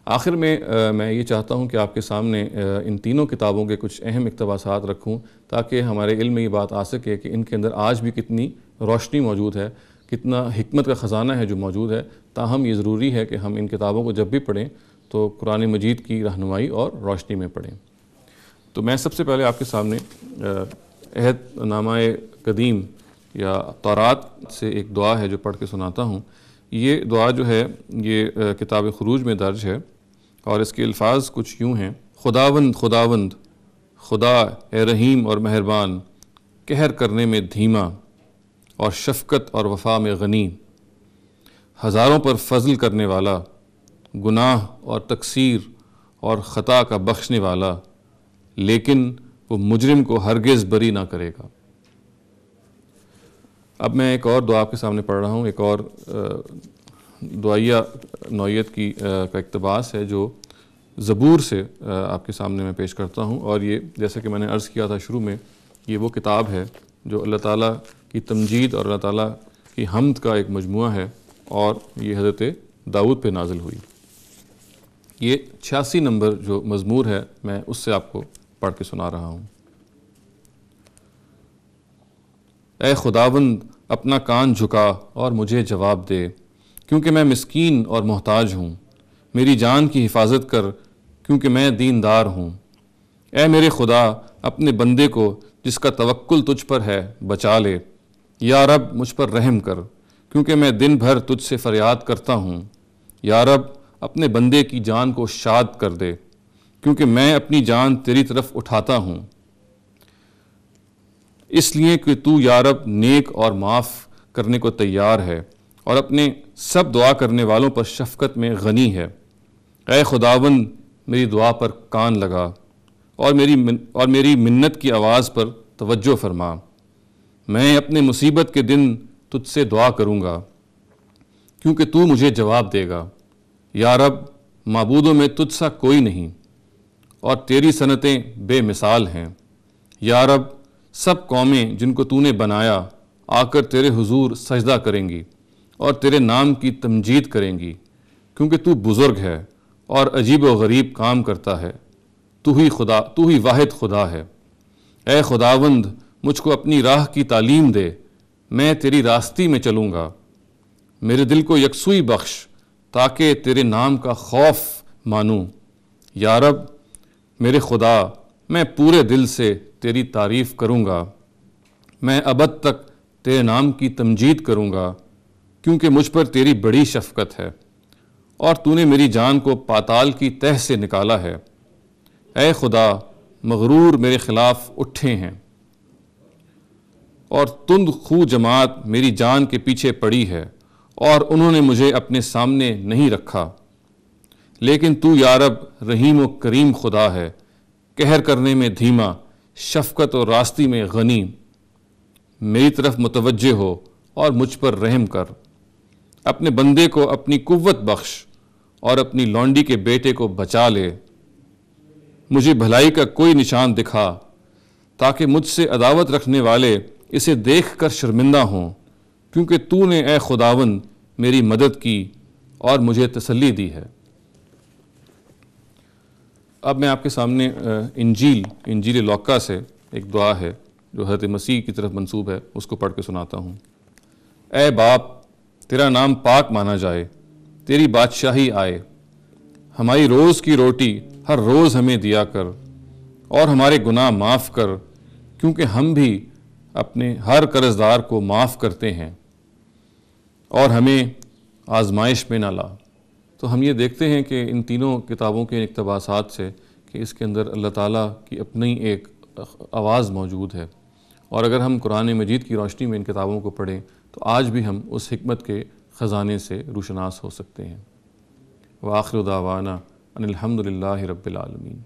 آخر میں میں یہ چاہتا ہوں کہ آپ کے سامنے ان تینوں کتابوں کے کچھ اہم اقتباسات رکھوں تاکہ ہمارے علم میں یہ بات آ سکے کہ ان کے اندر آج بھی کتنی روشنی موجود ہے، کتنا حکمت کا خزانہ ہے جو موجود ہے۔ تاہم یہ ضروری ہے کہ ہم ان کتابوں کو جب بھی پڑھیں تو قرآن مجید کی رہنمائی اور روشنی میں پڑھیں۔ تو میں سب سے پہلے آپ کے سامنے عہد نامہ قدیم یا تورات سے ایک دعا ہے جو پڑھ کے سناتا ہوں۔ یہ دعا جو ہے یہ کتاب خروج میں درج ہے اور اس کے الفاظ کچھ یوں ہیں: خداوند خداوند خدا اے رحیم اور مہربان، قہر کرنے میں دھیما اور شفقت اور وفا میں غنی، ہزاروں پر فضل کرنے والا، گناہ اور تقصیر اور خطا کا بخشنے والا، لیکن وہ مجرم کو ہرگز بری نہ کرے گا۔ اب میں ایک اور دعا آپ کے سامنے پڑھ رہا ہوں، ایک اور دعائیہ نوعیت کی کا اقتباس ہے جو زبور سے آپ کے سامنے میں پیش کرتا ہوں، اور یہ جیسا کہ میں نے عرض کیا تھا شروع میں، یہ وہ کتاب ہے جو اللہ تعالیٰ کی تمجید اور اللہ تعالیٰ کی حمد کا ایک مجموعہ ہے، اور یہ حضرت داؤد پہ نازل ہوئی۔ یہ 86 نمبر جو مزمور ہے میں اس سے آپ کو پڑھ کے سنا رہا ہوں۔ اے خداوند اپنا کان جھکا اور مجھے جواب دے، کیونکہ میں مسکین اور محتاج ہوں۔ میری جان کی حفاظت کر، کیونکہ میں دیندار ہوں۔ اے میرے خدا اپنے بندے کو جس کا توکل تجھ پر ہے بچا لے۔ یا رب مجھ پر رحم کر، کیونکہ میں دن بھر تجھ سے فریاد کرتا ہوں۔ یا رب اپنے بندے کی جان کو شاد کر دے، کیونکہ میں اپنی جان تیری طرف اٹھاتا ہوں۔ اس لیے کہ تو یا رب نیک اور معاف کرنے کو تیار ہے اور اپنے سب دعا کرنے والوں پر شفقت میں غنی ہے۔ اے خداوند میری دعا پر کان لگا اور میری منت کی آواز پر توجہ فرما۔ میں اپنے مصیبت کے دن تجھ سے دعا کروں گا، کیونکہ تو مجھے جواب دے گا۔ یا رب معبودوں میں تجھ سا کوئی نہیں، اور تیری صنعتیں بے مثال ہیں۔ یا رب سب قومیں جن کو تو نے بنایا آ کر تیرے حضور سجدہ کریں گی اور تیرے نام کی تمجید کریں گی، کیونکہ تو بزرگ ہے اور عجیب و غریب کام کرتا ہے۔ تو ہی واحد خدا ہے۔ اے خداوند مجھ کو اپنی راہ کی تعلیم دے، میں تیری راستی میں چلوں گا۔ میرے دل کو یکسوئی بخش تاکہ تیرے نام کا خوف مانوں۔ یا رب میرے خدا میں پورے دل سے تیری تعریف کروں گا۔ میں ابد تک تیرے نام کی تمجید کروں گا، کیونکہ مجھ پر تیری بڑی شفقت ہے اور تو نے میری جان کو پاتال کی تہ سے نکالا ہے۔ اے خدا مغرور میرے خلاف اٹھے ہیں اور تند خو جماعت میری جان کے پیچھے پڑی ہے، اور انہوں نے مجھے اپنے سامنے نہیں رکھا۔ لیکن تو یا رب رحیم و کریم خدا ہے، قہر کرنے میں دھیما، شفقت اور راستی میں غنی۔ میری طرف متوجہ ہو اور مجھ پر رحم کر۔ اپنے بندے کو اپنی قوت بخش اور اپنی لونڈی کے بیٹے کو بچا لے۔ مجھے بھلائی کا کوئی نشان دکھا، تاکہ مجھ سے عداوت رکھنے والے اسے دیکھ کر شرمندہ ہوں، کیونکہ تو نے اے خداوند میری مدد کی اور مجھے تسلی دی ہے۔ اب میں آپ کے سامنے انجیل لوقا سے ایک دعا ہے جو حضرت مسیح کی طرف منسوب ہے، اس کو پڑھ کے سناتا ہوں۔ اے باپ تیرا نام پاک مانا جائے، تیری بادشاہی آئے۔ ہماری روز کی روٹی ہر روز ہمیں دیا کر، اور ہمارے گناہ معاف کر، کیونکہ ہم بھی اپنے ہر قرضدار کو معاف کرتے ہیں، اور ہمیں آزمائش میں نہ لا۔ تو ہم یہ دیکھتے ہیں کہ ان تینوں کتابوں کے اقتباسات سے کہ اس کے اندر اللہ تعالیٰ کی اپنی ایک آواز موجود ہے، اور اگر ہم قرآن مجید کی روشنی میں ان کتابوں کو پڑھیں تو آج بھی ہم اس حکمت کے خزانے سے روشناس ہو سکتے ہیں۔ وآخر دعوانا ان الحمد للہ رب العالمین۔